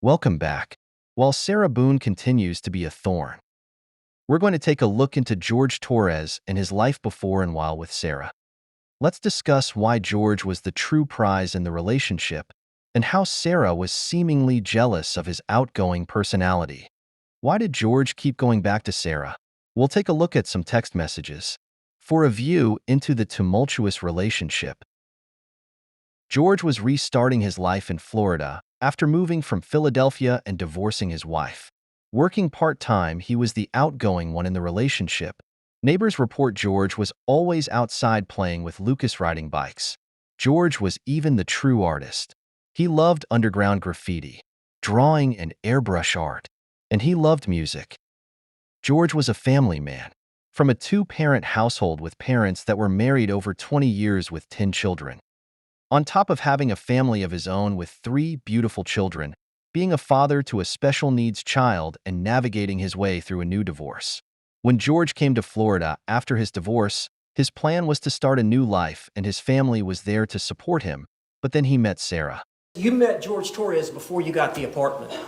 Welcome back. While Sarah Boone continues to be a thorn, we're going to take a look into George Torres and his life before and while with Sarah. Let's discuss why George was the true prize in the relationship and how Sarah was seemingly jealous of his outgoing personality. Why did George keep going back to Sarah? We'll take a look at some text messages. For a view into the tumultuous relationship, George was restarting his life in Florida after moving from Philadelphia and divorcing his wife. Working part-time, he was the outgoing one in the relationship. Neighbors report George was always outside playing with Lucas riding bikes. George was even the true artist. He loved underground graffiti, drawing and airbrush art, and he loved music. George was a family man, from a two-parent household with parents that were married over 20 years with 10 children. On top of having a family of his own with 3 beautiful children, being a father to a special needs child and navigating his way through a new divorce. When George came to Florida after his divorce, his plan was to start a new life and his family was there to support him, but then he met Sarah. You met George Torres before you got the apartment?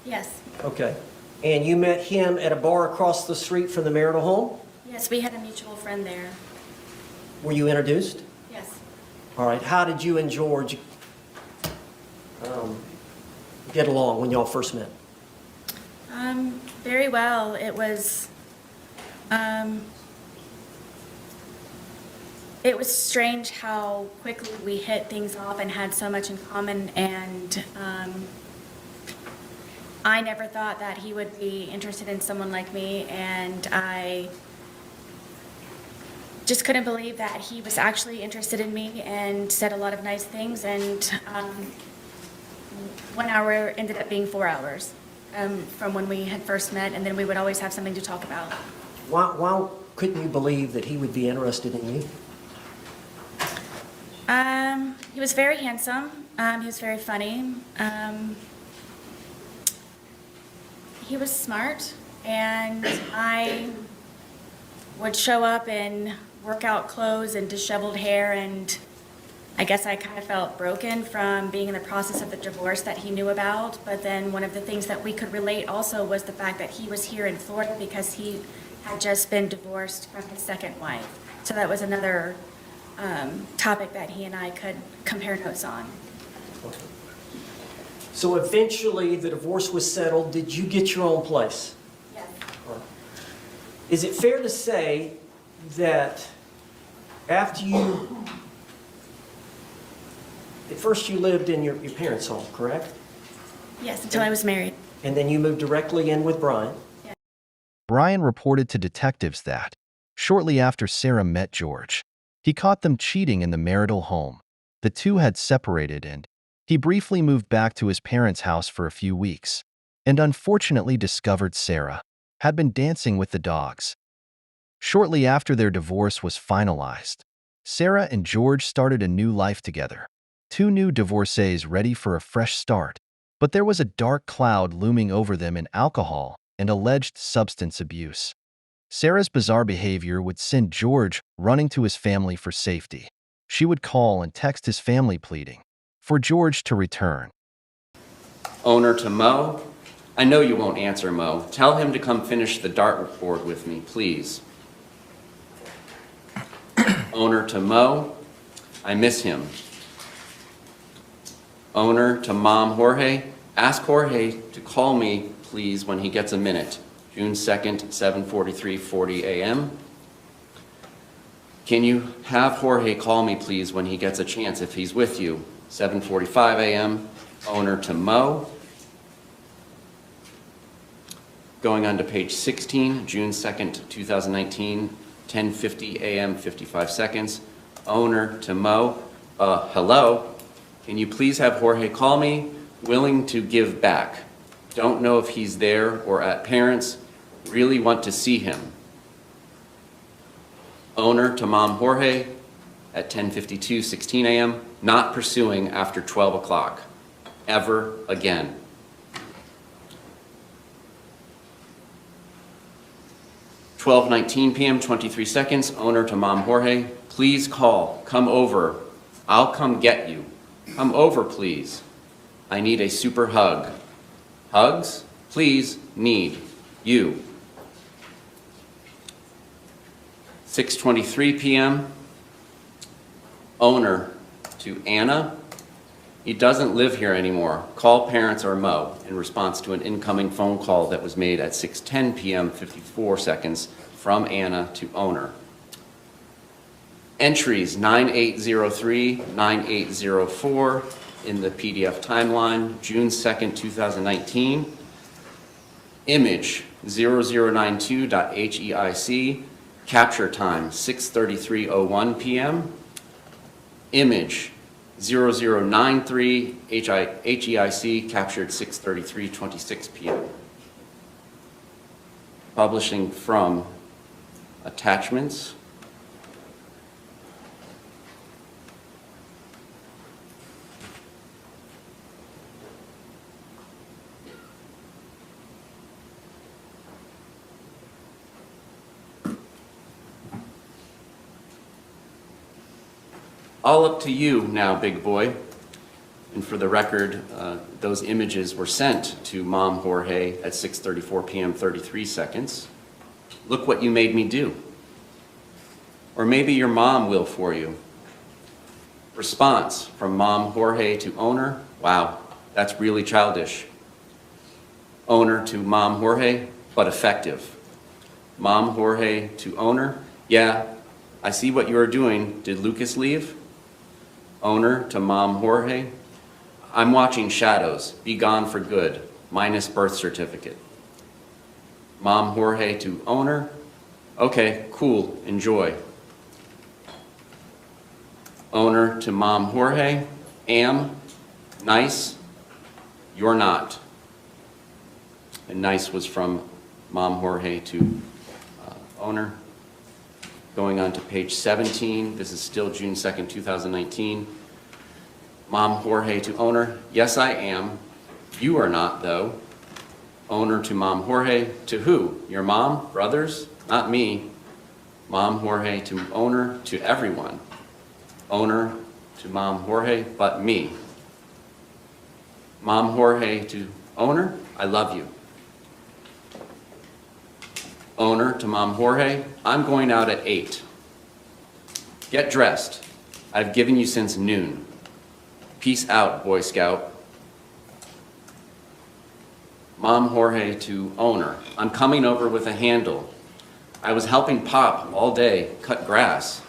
Yes. Okay. And you met him at a bar across the street from the marital home? Yes, we had a mutual friend there. Were you introduced? Yes. All right. How did you and George get along when y'all first met? Very well. It was strange how quickly we hit things off and had so much in common, and I never thought that he would be interested in someone like me, and I just couldn't believe that he was actually interested in me and said a lot of nice things, and 1 hour ended up being 4 hours from when we had first met, and then we would always have something to talk about. Why couldn't you believe that he would be interested in you? He was very handsome. He was very funny. He was smart, and I would show up in workout clothes and disheveled hair, and I guess I kind of felt broken from being in the process of the divorce that he knew about. But then one of the things that we could relate also was the fact that he was here in Florida because he had just been divorced from his second wife. So that was another topic that he and I could compare notes on. Okay. So eventually the divorce was settled. Did you get your own place? Yes. Is it fair to say that after you, at first you lived in your parents' home, correct? Yes, until I was married. And then you moved directly in with Brian? Brian reported to detectives that, shortly after Sarah met George, he caught them cheating in the marital home. The two had separated and he briefly moved back to his parents' house for a few weeks, and unfortunately discovered Sarah had been dancing with the dogs. Shortly after their divorce was finalized, Sarah and George started a new life together. 2 new divorcees ready for a fresh start, but there was a dark cloud looming over them in alcohol and alleged substance abuse. Sarah's bizarre behavior would send George running to his family for safety. She would call and text his family pleading for George to return. Owner to Mo, I know you won't answer, Mo. Tell him to come finish the dartboard with me, please. Owner to Mo, I miss him. Owner to Mom Jorge, ask Jorge to call me, please, when he gets a minute. June 2nd, 7:43:40 a.m. Can you have Jorge call me, please, when he gets a chance if he's with you? 7:45 a.m. Owner to Mo. Going on to page 16, June 2nd, 2019, 10:50 a.m., 55 seconds. Owner to Mo. Hello. Can you please have Jorge call me? Willing to give back. Don't know if he's there or at parents. Really want to see him. Owner to Mom Jorge at 10:52, 16 a.m. Not pursuing after 12 o'clock. Ever again. (12:19 p.m., 23 seconds). Owner to Mom Jorge. Please call. Come over. I'll come get you. Come over, please. I need a super hug. Hugs, please, need, you. 6:23 p.m. Owner to Anna. He doesn't live here anymore. Call parents or Mo, in response to an incoming phone call that was made at 6:10 p.m. 54 seconds from Anna to owner. Entries 9803, 9804 in the PDF timeline, June 2nd, 2019. Image 0092.heic, capture time 6:33:01 p.m. Image 0093 HEIC, captured 6:33:26 p.m. Publishing from attachments. All up to you now, big boy. And for the record, those images were sent to Mom Jorge at 6:34 p.m. 33 seconds. Look what you made me do. Or maybe your mom will for you. Response from Mom Jorge to owner, wow, that's really childish. Owner to Mom Jorge, but effective. Mom Jorge to owner, yeah, I see what you are doing. Did Lucas leave? Owner to Mom Jorge, I'm watching shadows, be gone for good, minus birth certificate. Mom Jorge to owner, okay, cool, enjoy. Owner to Mom Jorge, am, nice, you're not. And nice was from Mom Jorge to owner. Going on to page 17, this is still June 2nd, 2019. Mom Jorge to owner, yes I am. You are not though. Owner to Mom Jorge, to who? Your mom, brothers? Not me. Mom Jorge to owner, to everyone. Owner to Mom Jorge, but me. Mom Jorge to owner, I love you. Owner to Mom Jorge, I'm going out at 8. Get dressed. I've given you since noon. Peace out, Boy Scout. Mom Jorge to owner, I'm coming over with a handle. I was helping Pop all day cut grass.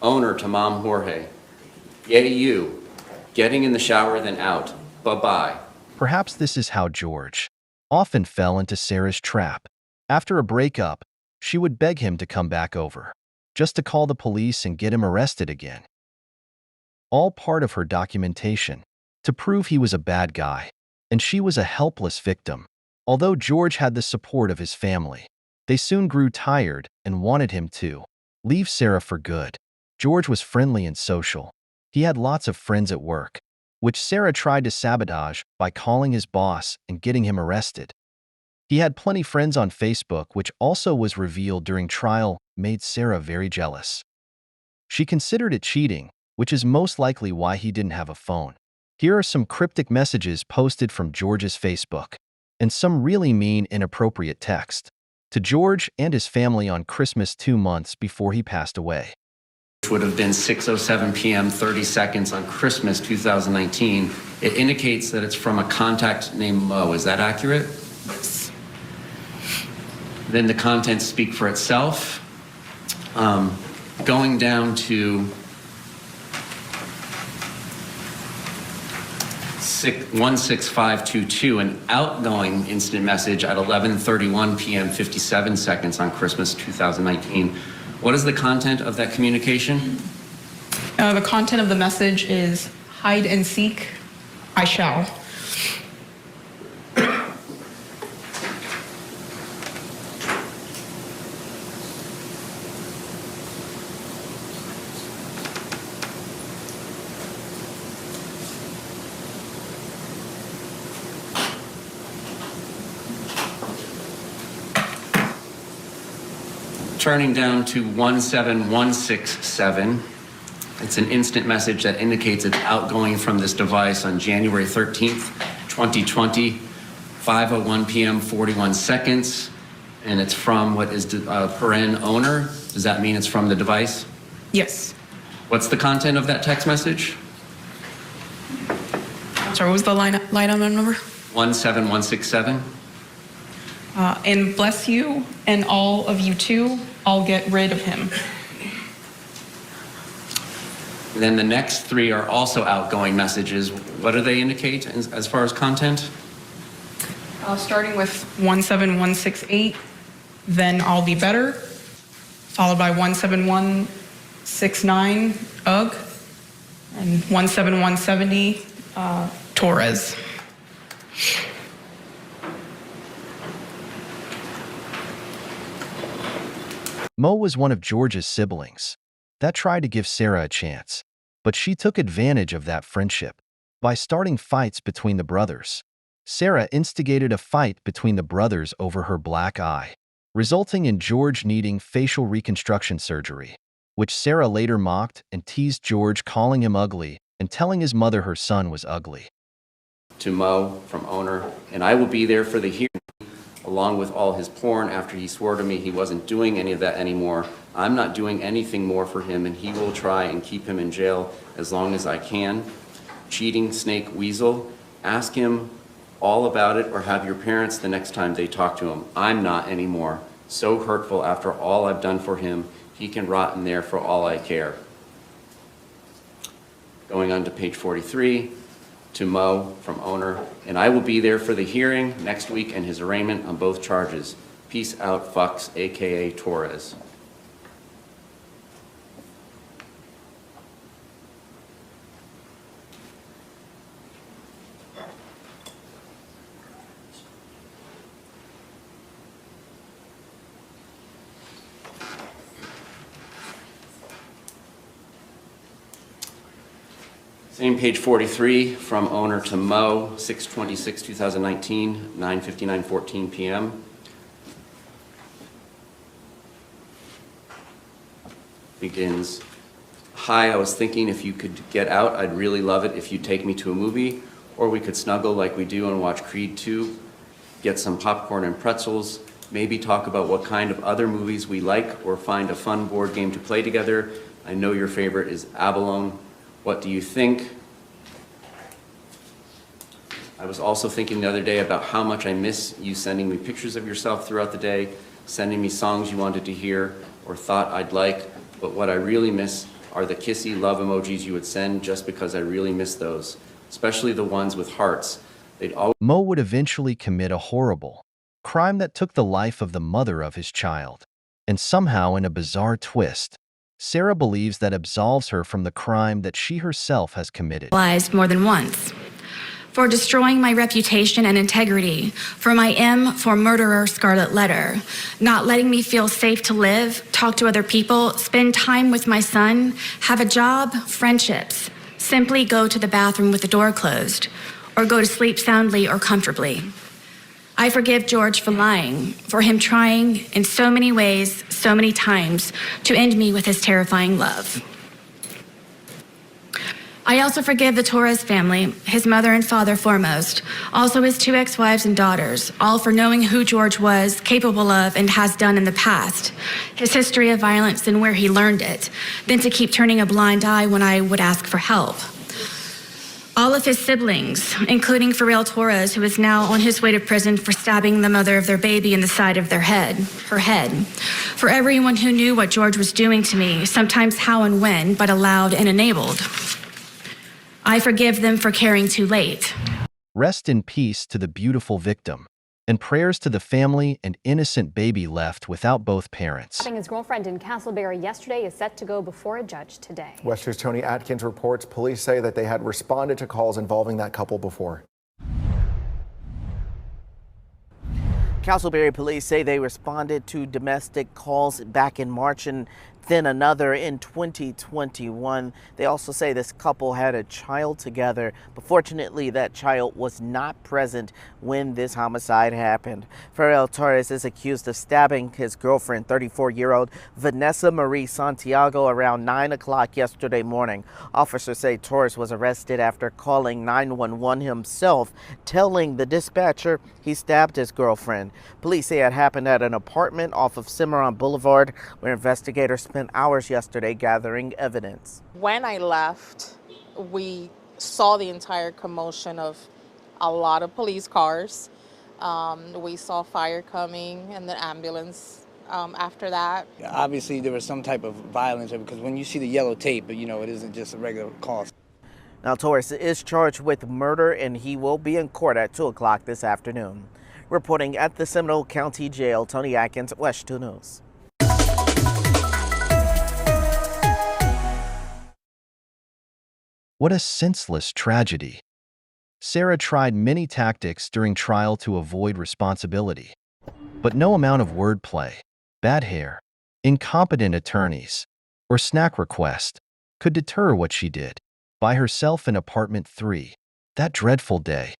Owner to Mom Jorge, yay you. Getting in the shower then out. Bye-bye. Perhaps this is how George often fell into Sarah's trap. After a breakup, she would beg him to come back over, just to call the police and get him arrested again. All part of her documentation, to prove he was a bad guy, and she was a helpless victim. Although George had the support of his family, they soon grew tired and wanted him to leave Sarah for good. George was friendly and social. He had lots of friends at work, which Sarah tried to sabotage by calling his boss and getting him arrested. He had plenty friends on Facebook, which also was revealed during trial, made Sarah very jealous. She considered it cheating, which is most likely why he didn't have a phone. Here are some cryptic messages posted from George's Facebook, and some really mean, inappropriate text to George and his family on Christmas 2 months before he passed away. Which would have been 6:07 p.m. 30 seconds on Christmas 2019. It indicates that it's from a contact named Mo. Is that accurate? Then the contents speak for itself. Going down to 16522, an outgoing instant message at 11:31 p.m. 57 seconds on Christmas 2019. What is the content of that communication? The content of the message is hide and seek, I shall. Turning down to 17167, it's an instant message that indicates it's outgoing from this device on January 13th, 2020. 5:01 p.m. 41 seconds, and it's from what is paren owner. Does that mean it's from the device? Yes. What's the content of that text message? Sorry, what was the line item number? 17167. And bless you and all of you too. I'll get rid of him. Then the next three are also outgoing messages. What do they indicate as far as content? Starting with 17168, then I'll be better, followed by 17169, ugh, and 17170, Torres. Mo was one of George's siblings that tried to give Sarah a chance, but she took advantage of that friendship by starting fights between the brothers. Sarah instigated a fight between the brothers over her black eye, resulting in George needing facial reconstruction surgery, which Sarah later mocked and teased George, calling him ugly and telling his mother her son was ugly. To Mo from owner, and I will be there for the hearing, along with all his porn, after he swore to me he wasn't doing any of that anymore. I'm not doing anything more for him, and he will try and keep him in jail as long as I can. Cheating snake weasel, ask him all about it or have your parents the next time they talk to him. I'm not anymore. So hurtful after all I've done for him. He can rot in there for all I care. Going on to page 43, to Mo from owner, and I will be there for the hearing next week and his arraignment on both charges. Peace out, fucks, AKA Torres. Same page 43, from owner to Mo, 6/26/2019, 9:59:14 p.m. Begins, hi, I was thinking if you could get out, I'd really love it if you'd take me to a movie, or we could snuggle like we do and watch Creed 2, get some popcorn and pretzels, maybe talk about what kind of other movies we like, or find a fun board game to play together. I know your favorite is Abalone. What do you think? I was also thinking the other day about how much I miss you sending me pictures of yourself throughout the day, sending me songs you wanted to hear or thought I'd like, but what I really miss are the kissy love emojis you would send, just because I really miss those, especially the ones with hearts. They'd always... Mo would eventually commit a horrible crime that took the life of the mother of his child, and somehow, in a bizarre twist, Sarah believes that absolves her from the crime that she herself has committed. Lies more than once. For destroying my reputation and integrity, for my M for murderer scarlet letter, not letting me feel safe to live, talk to other people, spend time with my son, have a job, friendships, simply go to the bathroom with the door closed, or go to sleep soundly or comfortably. I forgive George for lying, for him trying in so many ways, so many times, to end me with his terrifying love. I also forgive the Torres family, his mother and father foremost, also his 2 ex-wives and daughters, all for knowing who George was, capable of, and has done in the past, his history of violence and where he learned it, then to keep turning a blind eye when I would ask for help. All of his siblings, including Farrell Torres, who is now on his way to prison for stabbing the mother of their baby in the side of her head. For everyone who knew what George was doing to me, sometimes how and when, but allowed and enabled. I forgive them for caring too late. Rest in peace to the beautiful victim, and prayers to the family and innocent baby left without both parents. His girlfriend in Castleberry yesterday is set to go before a judge today. West 2's Tony Atkins reports police say that they had responded to calls involving that couple before. Castleberry police say they responded to domestic calls back in March, and then another in 2021. They also say this couple had a child together, but fortunately that child was not present when this homicide happened. Farrell Torres is accused of stabbing his girlfriend, 34-year-old Vanessa Marie Santiago, around 9 o'clock yesterday morning. Officers say Torres was arrested after calling 911 himself, telling the dispatcher he stabbed his girlfriend. Police say it happened at an apartment off of Cimarron Boulevard, where investigators spent hours yesterday gathering evidence. When I left, we saw the entire commotion of a lot of police cars. We saw fire coming and the ambulance after that. Obviously, there was some type of violence because when you see the yellow tape, you know, it isn't just a regular call. Now, Torres is charged with murder and he will be in court at 2 o'clock this afternoon. Reporting at the Seminole County Jail, Tony Atkins, West 2 News. What a senseless tragedy. Sarah tried many tactics during trial to avoid responsibility. But no amount of wordplay, bad hair, incompetent attorneys, or snack request could deter what she did. By herself in apartment 3, that dreadful day.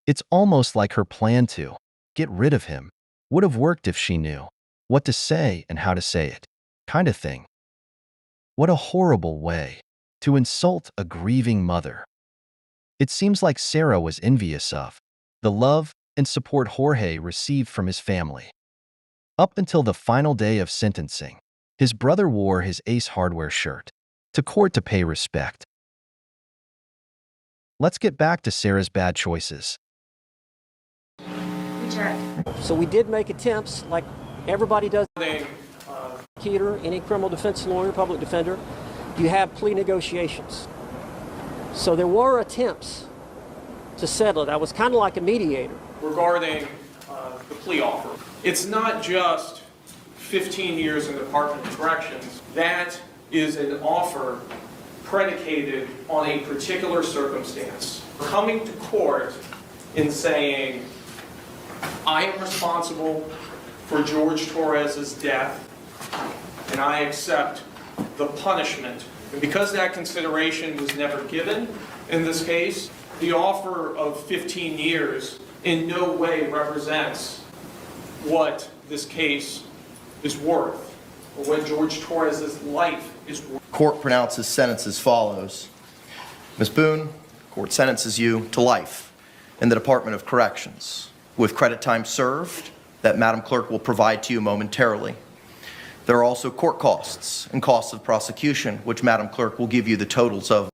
It's almost like her plan to get rid of him would have worked if she knew what to say and how to say it, kind of thing. What a horrible way to insult a grieving mother. It seems like Sarah was envious of the love and support Jorge received from his family. Up until the final day of sentencing, his brother wore his Ace Hardware shirt to court to pay respect. Let's get back to Sarah's bad choices. So we did make attempts, like everybody does. Prosecutor, any criminal defense lawyer, public defender, you have plea negotiations. So there were attempts to settle it. I was kind of like a mediator. Regarding the plea offer, it's not just 15 years in the Department of Corrections. That is an offer predicated on a particular circumstance. Coming to court and saying, I am responsible for George Torres's death, and I accept the punishment. And because that consideration was never given in this case, the offer of 15 years in no way represents what this case is worth, or what George Torres's life is worth. Court pronounces sentence as follows. Ms. Boone, court sentences you to life in the Department of Corrections, with credit time served that Madam Clerk will provide to you momentarily. There are also court costs and costs of prosecution, which Madam Clerk will give you the totals of.